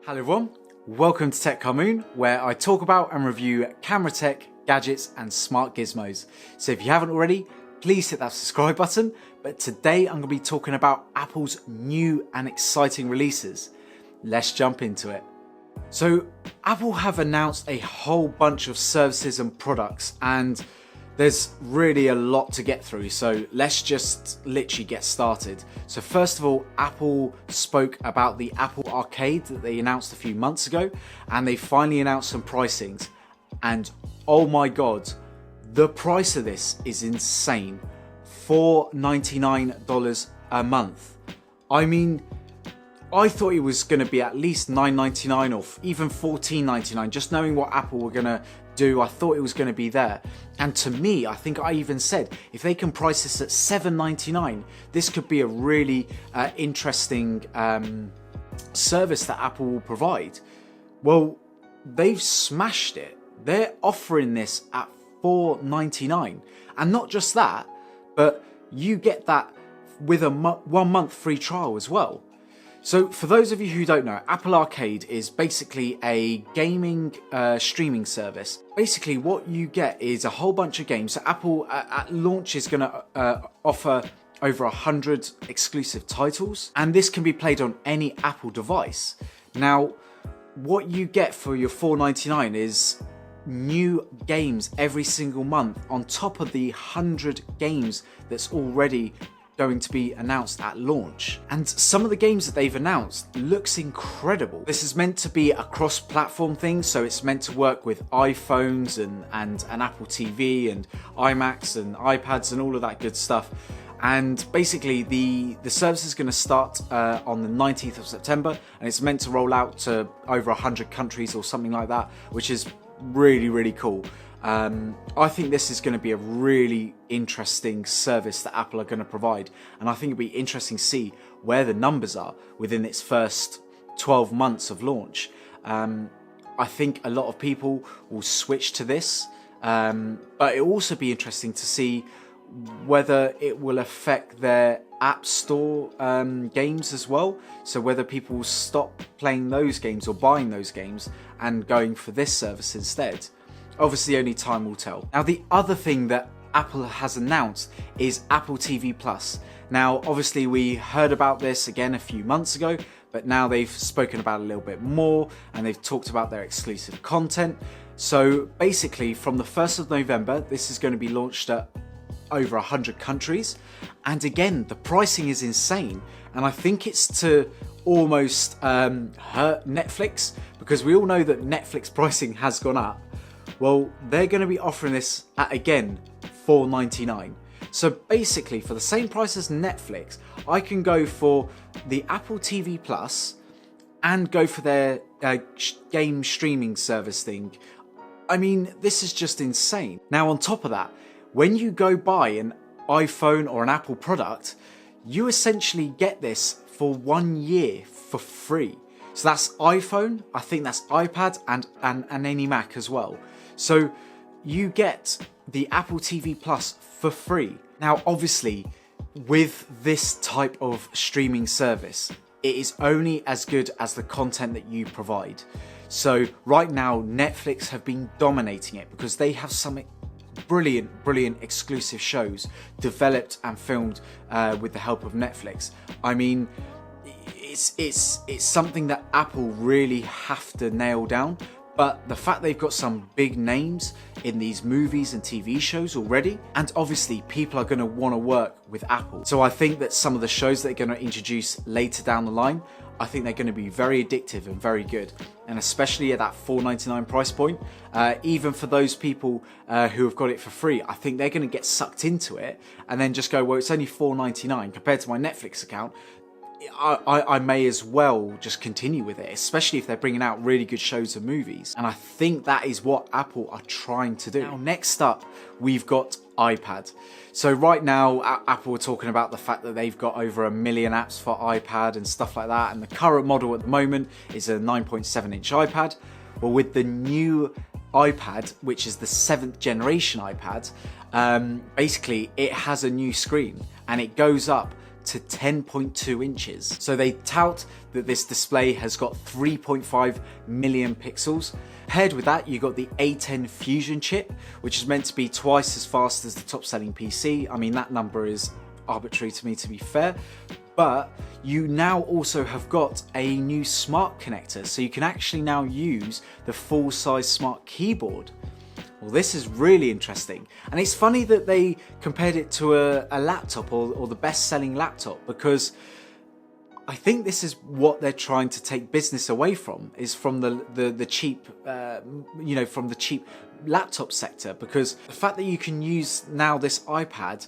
Hello everyone, welcome to Tech Moon, where I talk about and review camera tech, gadgets and smart gizmos. So if you haven't already, please hit that subscribe button. But today I'm going to be talking about Apple's new and exciting releases. Let's jump into it. So Apple have announced a whole bunch of services and products, and there's really a lot to get through, so let's just literally get started. So first of all, Apple spoke about the Apple Arcade that they announced a few months ago, and they finally announced some pricings. And oh my god, the price of this is insane. $4.99 a month. I mean, I thought it was going to be at least $9.99 or even $14.99. Just knowing what Apple were going to do, I thought it was going to be there. And to me, I think I even said, if they can price this at $7.99, this could be a really interesting service that Apple will provide. Well, they've smashed it. They're offering this at $4.99. And not just that, but you get that with a 1 month free trial as well. So for those of you who don't know, Apple Arcade is basically a gaming streaming service. Basically what you get is a whole bunch of games. So Apple at launch is going to offer over 100 exclusive titles, and this can be played on any Apple device. Now, what you get for your $4.99 is new games every single month on top of the 100 games that's already going to be announced at launch. And some of the games that they've announced looks incredible. This is meant to be a cross-platform thing, so it's meant to work with iPhones and Apple TV and iMacs and iPads and all of that good stuff. And basically the service is going to start on the 19th of September, and it's meant to roll out to over 100 countries or something like that, which is really cool. I think this is going to be a really interesting service that Apple are going to provide, and I think it'll be interesting to see where the numbers are within its first 12 months of launch. I think a lot of people will switch to this, but it'll also be interesting to see whether it will affect their App Store games as well. So whether people will stop playing those games or buying those games and going for this service instead. Obviously only time will tell. Now the other thing that Apple has announced is Apple TV Plus. Now obviously we heard about this again a few months ago, but now they've spoken about it a little bit more and they've talked about their exclusive content. So basically from the 1st of November, this is going to be launched at over 100 countries. And again, the pricing is insane. And I think it's to almost hurt Netflix, because we all know that Netflix pricing has gone up. Well, they're going to be offering this at, again, $4.99. So basically, for the same price as Netflix, I can go for the Apple TV Plus and go for their game streaming service thing. I mean, this is just insane. Now, on top of that, when you go buy an iPhone or an Apple product, you essentially get this for 1 year for free. So that's iPhone, I think that's iPad and any Mac as well. So you get the Apple TV Plus for free. Now obviously with this type of streaming service, it is only as good as the content that you provide. So right now Netflix have been dominating it because they have some brilliant exclusive shows developed and filmed with the help of Netflix. I mean, it's something that Apple really have to nail down. But the fact they've got some big names in these movies and TV shows already, and obviously people are going to want to work with Apple. So I think that some of the shows that they're going to introduce later down the line, I think they're going to be very addictive and very good. And especially at that $4.99 price point, even for those people who have got it for free, I think they're going to get sucked into it and then just go, well, it's only $4.99 compared to my Netflix account. I may as well just continue with it, especially if they're bringing out really good shows and movies. And I think that is what Apple are trying to do. Now, next up, we've got iPad. So right now, Apple are talking about the fact that they've got over 1 million apps for iPad and stuff like that. And the current model at the moment is a 9.7-inch iPad. Well, with the new iPad, which is the 7th generation iPad, basically it has a new screen and it goes up to 10.2 inches. So they tout that this display has got 3.5 million pixels. Paired with that, you got the A10 Fusion chip, which is meant to be twice as fast as the top selling PC. I mean, that number is arbitrary to me, to be fair. But you now also have got a new smart connector, so you can actually now use the full size smart keyboard. Well, this is really interesting, and it's funny that they compared it to a laptop or the best-selling laptop, because I think this is what they're trying to take business away from, is from the cheap, from the cheap laptop sector, because the fact that you can use now this iPad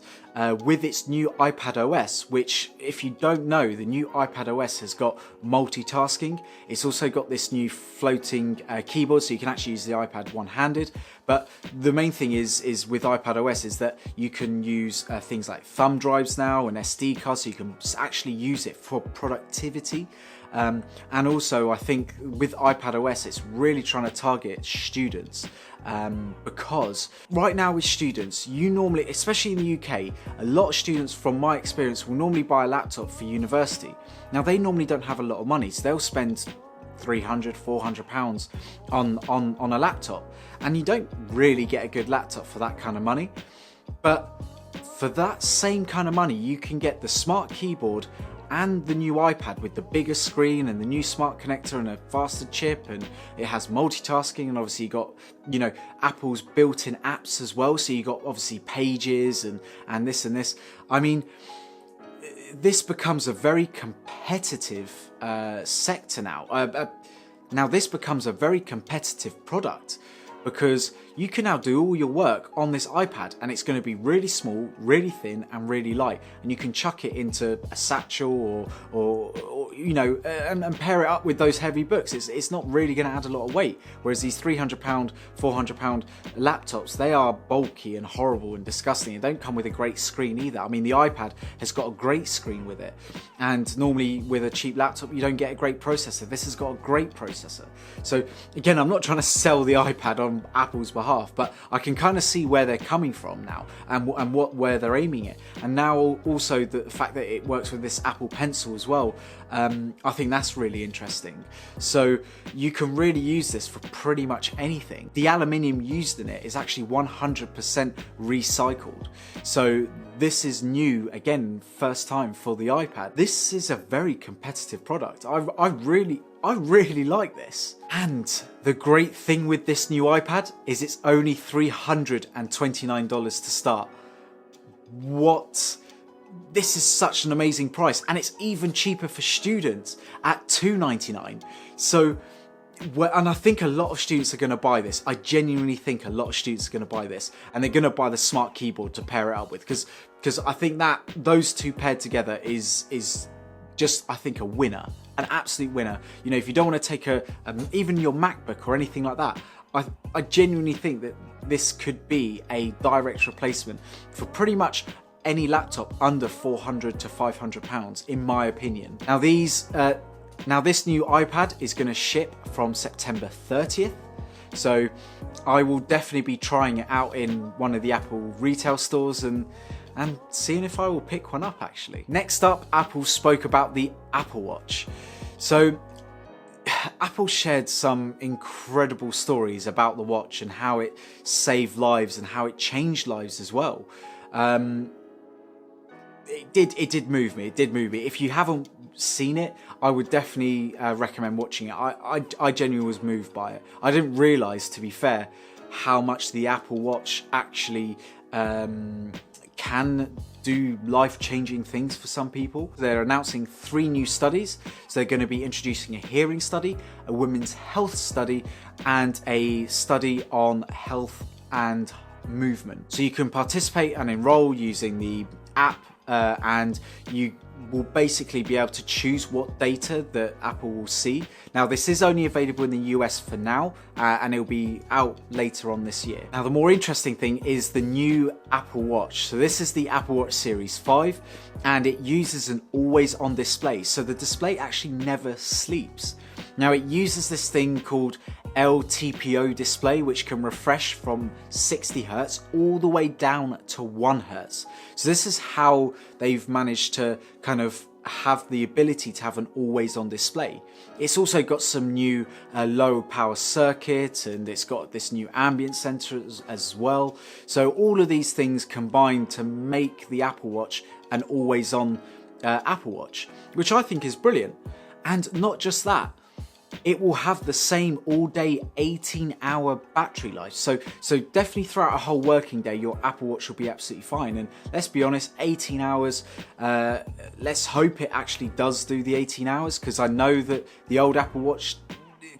with its new iPad OS, which, if you don't know, the new iPad OS has got multitasking. It's also got this new floating keyboard, so you can actually use the iPad one-handed. But the main thing is with iPad OS is that you can use things like thumb drives now and SD cards, so you can actually use it for productivity. And also, I think with iPad OS, it's really trying to target students, because right now with students, you normally, especially in the UK, a lot of students, from my experience, will normally buy a laptop for university. Now, they normally don't have a lot of money, so they'll spend £300-400 on a laptop, and you don't really get a good laptop for that kind of money. But for that same kind of money, you can get the smart keyboard and the new iPad with the bigger screen and the new smart connector and a faster chip, and it has multitasking, and obviously you got, you know, Apple's built-in apps as well, so you got obviously Pages and this and this. I mean, this becomes a very competitive sector now. Now this becomes a very competitive product, because you can now do all your work on this iPad, and it's going to be really small, really thin, and really light, and you can chuck it into a satchel or you know, and pair it up with those heavy books. It's not really going to add a lot of weight, whereas these £300, £400 laptops, they are bulky and horrible and disgusting, and don't come with a great screen either. I mean, the iPad has got a great screen with it, and normally with a cheap laptop you don't get a great processor. This has got a great processor. So again, I'm not trying to sell the iPad on Apple's behalf, but I can kind of see where they're coming from now, and where they're aiming it. And now also the fact that it works with this Apple Pencil as well, I think that's really interesting. So you can really use this for pretty much anything. The aluminium used in it is actually 100% recycled. So this is new, again, first time for the iPad. This is a very competitive product. I really like this. And the great thing with this new iPad is it's only $329 to start. What? This is such an amazing price, and it's even cheaper for students at $299. So, and I think a lot of students are going to buy this. I genuinely think a lot of students are going to buy this, and they're going to buy the smart keyboard to pair it up with, because I think that those two paired together is just, I think, a winner, an absolute winner. You know, if you don't want to take even your MacBook or anything like that, I genuinely think that this could be a direct replacement for pretty much any laptop under £400 to £500, in my opinion. Now this new iPad is going to ship from September 30th. So I will definitely be trying it out in one of the Apple retail stores and seeing if I will pick one up, actually. Next up, Apple spoke about the Apple Watch. So Apple shared some incredible stories about the watch and how it saved lives and how it changed lives as well. It did move me. It did move me. If you haven't seen it, I would definitely recommend watching it. I genuinely was moved by it. I didn't realise, to be fair, how much the Apple Watch actually can do life-changing things for some people. They're announcing 3 new studies. So they're going to be introducing a hearing study, a women's health study, and a study on health and movement. So you can participate and enroll using the app, and you will basically be able to choose what data that Apple will see. Now, this is only available in the US for now, and it'll be out later on this year. Now, the more interesting thing is the new Apple Watch. So this is the Apple Watch Series 5, and it uses an always-on display. So the display actually never sleeps. Now, it uses this thing called LTPO display, which can refresh from 60 Hz all the way down to 1 Hz. So this is how they've managed to kind of have the ability to have an always on display. It's also got some new low power circuit, and it's got this new ambient sensor as well. So all of these things combine to make the Apple Watch an always on Apple Watch, which I think is brilliant. And not just that, it will have the same all-day 18-hour battery life. So definitely throughout a whole working day, your Apple Watch will be absolutely fine. And let's be honest, 18 hours, let's hope it actually does do the 18 hours, because I know that the old Apple Watch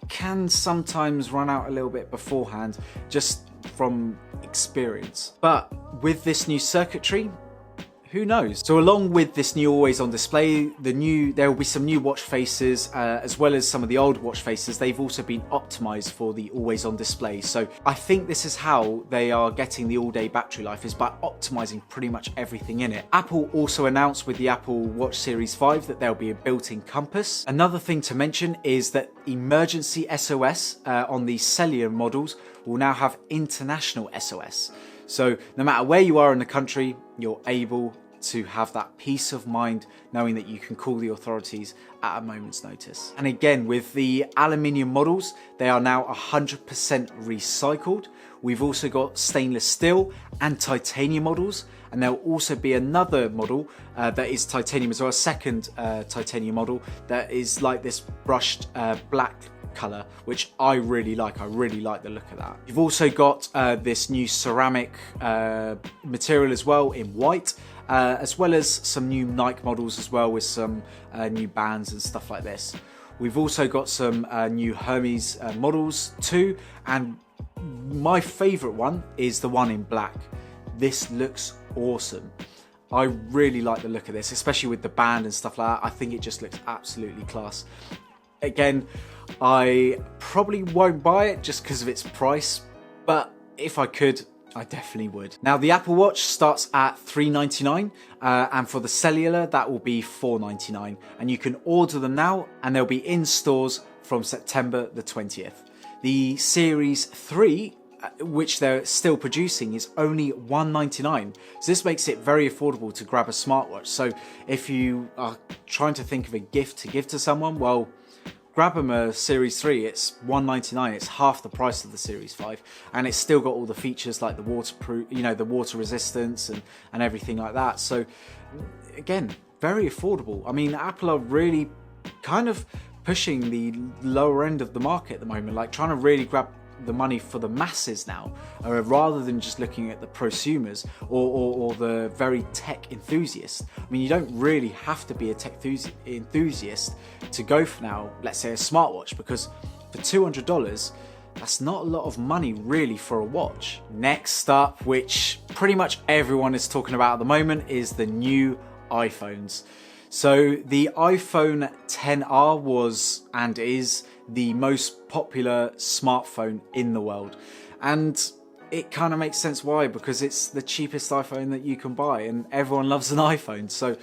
can sometimes run out a little bit beforehand, just from experience. But with this new circuitry, who knows? So along with this new always on display, there will be some new watch faces, as well as some of the old watch faces. They've also been optimized for the always on display. So I think this is how they are getting the all day battery life, is by optimizing pretty much everything in it. Apple also announced with the Apple Watch Series 5 that there'll be a built-in compass. Another thing to mention is that emergency SOS on the cellular models will now have international SOS. So no matter where you are in the country, you're able to have that peace of mind knowing that you can call the authorities at a moment's notice. And again, with the aluminium models, they are now 100% recycled. We've also got stainless steel and titanium models, and there'll also be another model that is titanium as well, a second titanium model that is like this brushed black colour, which I really like. I really like the look of that. You've also got this new ceramic material as well in white, as well as some new Nike models as well, with some new bands and stuff like this. We've also got some new Hermes models too, and my favourite one is the one in black. This looks awesome. I really like the look of this, especially with the band and stuff like that. I think it just looks absolutely class. Again, I probably won't buy it just because of its price, but if I could, I definitely would. Now, the Apple Watch starts at $399, and for the cellular, that will be $499. And you can order them now, and they'll be in stores from September the 20th. The Series 3, which they're still producing, is only $199. So this makes it very affordable to grab a smartwatch. So if you are trying to think of a gift to give to someone, well, grab them a Series 3, it's $199, it's half the price of the Series 5, and it's still got all the features like the waterproof, the water resistance and everything like that. So again, very affordable. I mean, Apple are really kind of pushing the lower end of the market at the moment, like trying to really grab the money for the masses now, rather than just looking at the prosumers or the very tech enthusiasts. I mean, you don't really have to be a tech enthusiast to go for now, let's say, a smartwatch, because for $200, that's not a lot of money really for a watch. Next up, which pretty much everyone is talking about at the moment, is the new iPhones. So the iPhone XR was and is the most popular smartphone in the world, and it kind of makes sense why, because it's the cheapest iPhone that you can buy, and everyone loves an iPhone, so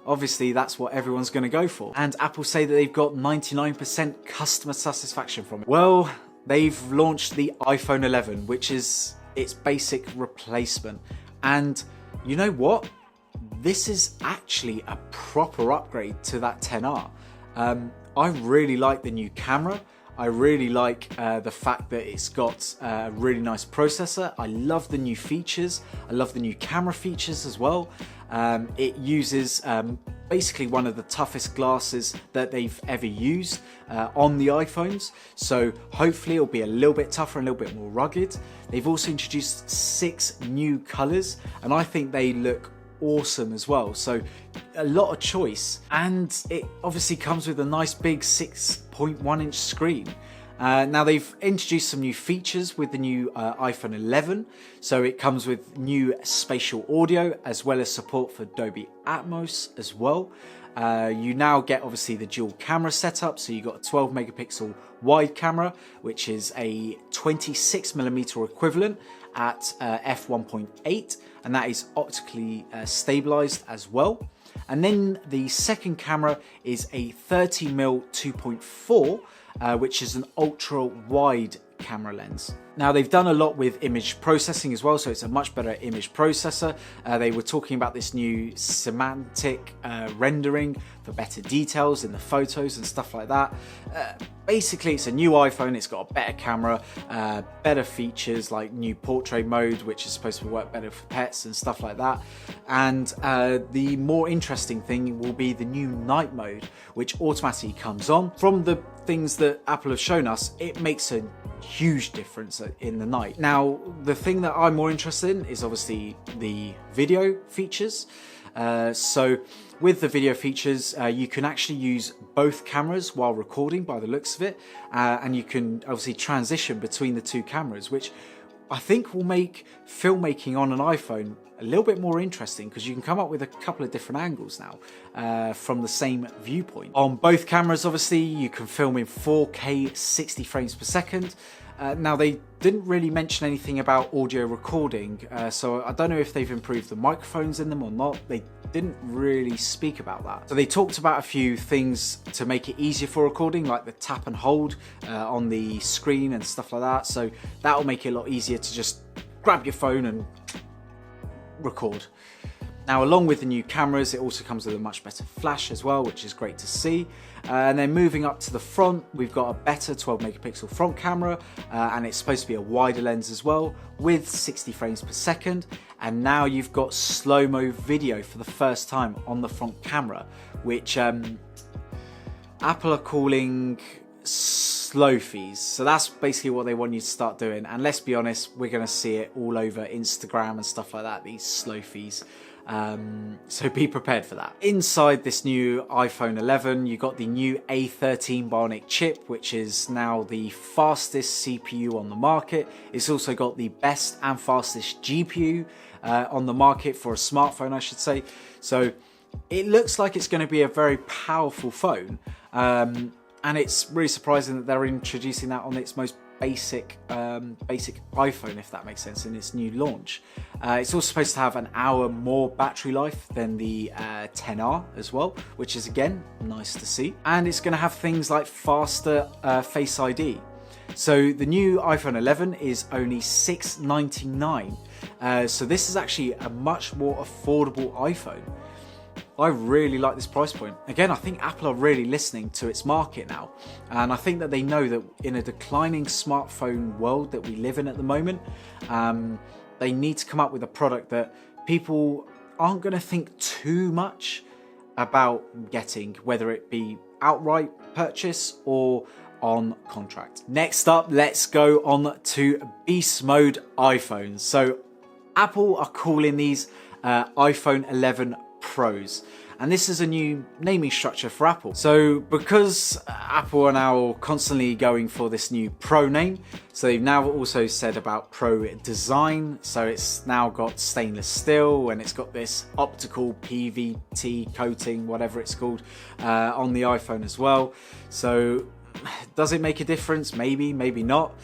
obviously that's what everyone's going to go for. And Apple say that they've got 99% customer satisfaction from it. Well, they've launched the iPhone 11, which is its basic replacement, and you know what, this is actually a proper upgrade to that XR. I really like the new camera. I really like the fact that it's got a really nice processor. I love the new features. I love the new camera features as well. It uses basically one of the toughest glasses that they've ever used on the iPhones. So hopefully it'll be a little bit tougher, a little bit more rugged. They've also introduced 6 new colors, and I think they look awesome as well. So a lot of choice, and it obviously comes with a nice big 6.1 inch screen. Now they've introduced some new features with the new iPhone 11. So it comes with new spatial audio, as well as support for Dolby Atmos as well. You now get obviously the dual camera setup. So you've got a 12 megapixel wide camera, which is a 26mm equivalent at f1.8, and that is optically stabilized as well. And then the second camera is a 30mm 2.4, which is an ultra wide camera lens. Now they've done a lot with image processing as well, so it's a much better image processor. They were talking about this new semantic rendering for better details in the photos and stuff like that. Basically it's a new iPhone, it's got a better camera, better features like new portrait mode, which is supposed to work better for pets and stuff like that. And the more interesting thing will be the new night mode, which automatically comes on. From the things that Apple have shown us, it makes a huge difference in the night. Now the thing that I'm more interested in is obviously the video features. So with the video features, you can actually use both cameras while recording by the looks of it, and you can obviously transition between the two cameras, which I think will make filmmaking on an iPhone a little bit more interesting, because you can come up with a couple of different angles now from the same viewpoint. On both cameras, obviously, you can film in 4K 60 frames per second. Now they didn't really mention anything about audio recording, so I don't know if they've improved the microphones in them or not. They didn't really speak about that. So they talked about a few things to make it easier for recording, like the tap and hold on the screen and stuff like that. So that will make it a lot easier to just grab your phone and record. Now along with the new cameras, it also comes with a much better flash as well, which is great to see. And then moving up to the front, we've got a better 12 megapixel front camera, and it's supposed to be a wider lens as well, with 60 frames per second. And now you've got slow-mo video for the first time on the front camera, which Apple are calling slow-fies. So that's basically what they want you to start doing. And let's be honest, we're going to see it all over Instagram and stuff like that, these slow-fies. So be prepared for that. Inside this new iPhone 11, you got the new A13 Bionic chip, which is now the fastest CPU on the market. It's also got the best and fastest GPU on the market for a smartphone, I should say. So it looks like it's going to be a very powerful phone. And it's really surprising that they're introducing that on its most basic iPhone, if that makes sense, in its new launch. It's also supposed to have an hour more battery life than the XR as well, which is again nice to see. And it's going to have things like faster Face ID. So the new iPhone 11 is only $699. So this is actually a much more affordable iPhone. I really like this price point. Again, I think Apple are really listening to its market now. And I think that they know that in a declining smartphone world that we live in at the moment, they need to come up with a product that people aren't going to think too much about getting, whether it be outright purchase or on contract. Next up, let's go on to beast mode iPhones. So Apple are calling these iPhone 11 Pros, and this is a new naming structure for Apple. So because Apple are now constantly going for this new Pro name, so they've now also said about Pro design. So it's now got stainless steel, and it's got this optical PVT coating, whatever it's called, on the iPhone as well. So does it make a difference? Maybe, maybe not.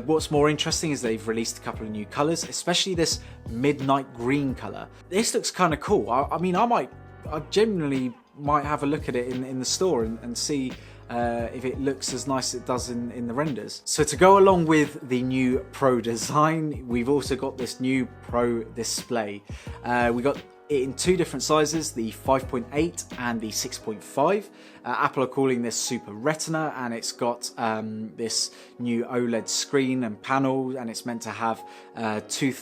What's more interesting is they've released a couple of new colours, especially this midnight green colour. This looks kind of cool. I mean, I genuinely might have a look at it in the store and see if it looks as nice as it does in the renders. So to go along with the new Pro design, we've also got this new Pro display. We got it in two different sizes, the 5.8 and the 6.5. Apple are calling this Super Retina, and it's got this new OLED screen and panel, and it's meant to have 2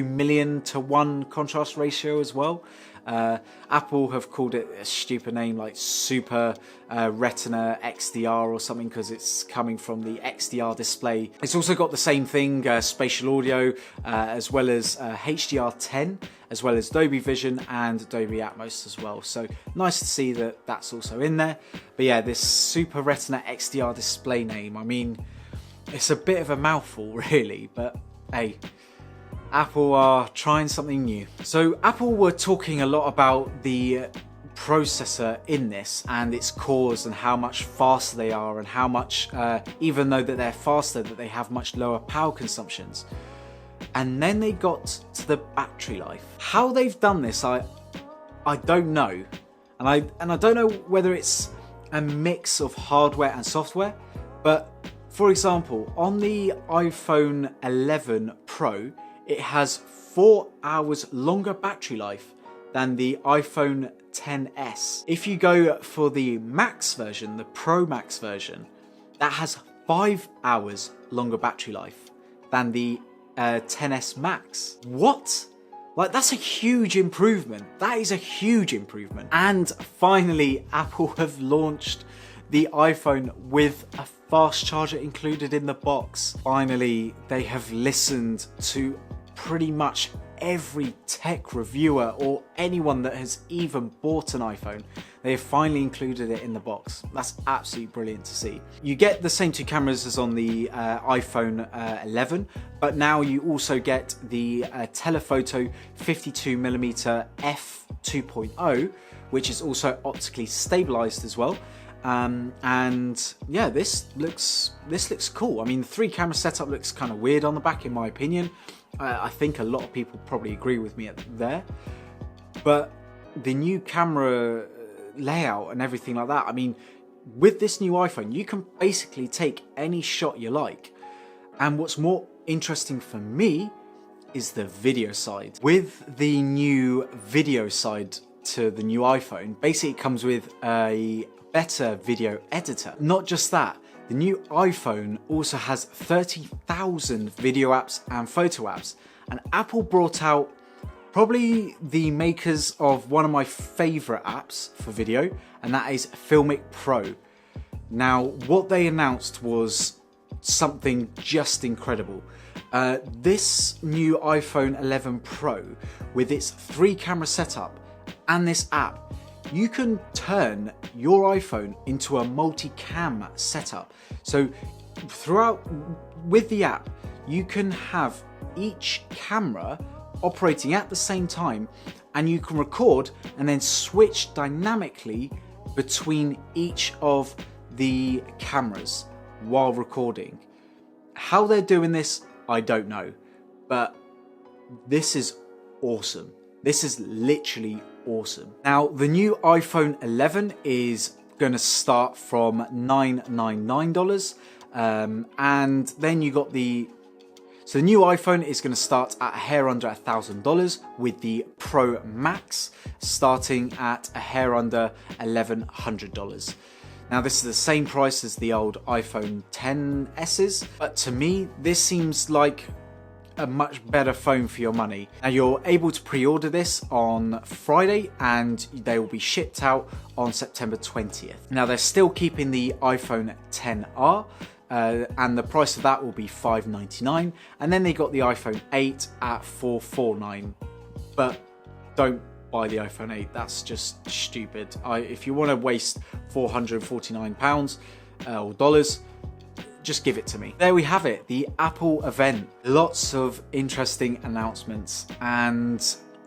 million to 1 contrast ratio as well. Apple have called it a stupid name like Super Retina XDR or something, because it's coming from the XDR display. It's also got the same thing, spatial audio, as well as HDR10, as well as Dolby Vision and Dolby Atmos as well. So nice to see that that's also in there. But yeah, this Super Retina XDR display name, I mean, it's a bit of a mouthful really, but hey, Apple are trying something new. So Apple were talking a lot about the processor in this and its cores and how much faster they are, and how much, even though that they're faster, that they have much lower power consumptions. And then they got to the battery life. How they've done this, I don't know. And I don't know whether it's a mix of hardware and software, But for example, on the iPhone 11 Pro, it has 4 hours longer battery life than the iPhone XS. If you go for the Max version, the Pro Max version, that has 5 hours longer battery life than the XS Max. What? Like, that's a huge improvement. That is a huge improvement. And finally, Apple have launched the iPhone with a fast charger included in the box. Finally, they have listened to pretty much every tech reviewer or anyone that has even bought an iPhone. They have finally included it in the box. That's absolutely brilliant to see. You get the same 2 cameras as on the iPhone 11, but now you also get the telephoto 52mm f2.0, which is also optically stabilized as well. And yeah, this looks cool. I mean, the 3 camera setup looks kind of weird on the back, in my opinion. I think a lot of people probably agree with me there, but the new camera layout and everything like that, I mean, with this new iPhone, you can basically take any shot you like. And what's more interesting for me is the video side. With the new video side to the new iPhone, basically it comes with a better video editor. Not just that, the new iPhone also has 30,000 video apps and photo apps, and Apple brought out probably the makers of one of my favorite apps for video, and that is Filmic Pro. Now, what they announced was something just incredible. This new iPhone 11 Pro, with its 3 camera setup and this app, you can turn your iPhone into a multi-cam setup. So with the app, you can have each camera operating at the same time, and you can record and then switch dynamically between each of the cameras while recording. How they're doing this, I don't know, but this is awesome. This is literally awesome. Now, the new iPhone 11 is going to start from $999, and then you got the new iPhone is going to start at a hair under $1,000, with the Pro Max starting at a hair under $1,100. Now, this is the same price as the old iPhone XS's, but to me, this seems like a much better phone for your money. Now, you're able to pre-order this on Friday, and they will be shipped out on September 20th. Now, they're still keeping the iPhone XR, and the price of that will be $599, and then they got the iPhone 8 at $449. But don't buy the iPhone 8, that's just stupid. If you want to waste £449 or dollars, just give it to me. There we have it, the Apple event. Lots of interesting announcements, and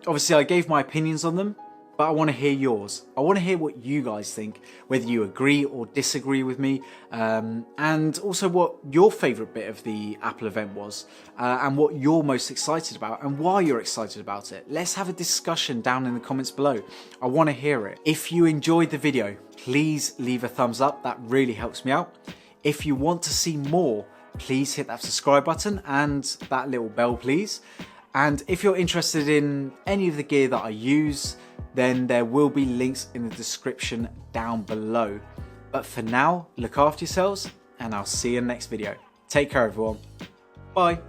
obviously I gave my opinions on them, but I want to hear yours. I want to hear what you guys think, whether you agree or disagree with me, and also what your favourite bit of the Apple event was, and what you're most excited about and why you're excited about it. Let's have a discussion down in the comments below. I want to hear it. If you enjoyed the video, please leave a thumbs up. That really helps me out. If you want to see more, please hit that subscribe button and that little bell, please. And if you're interested in any of the gear that I use, then there will be links in the description down below. But for now, look after yourselves, and I'll see you in the next video. Take care, everyone. Bye.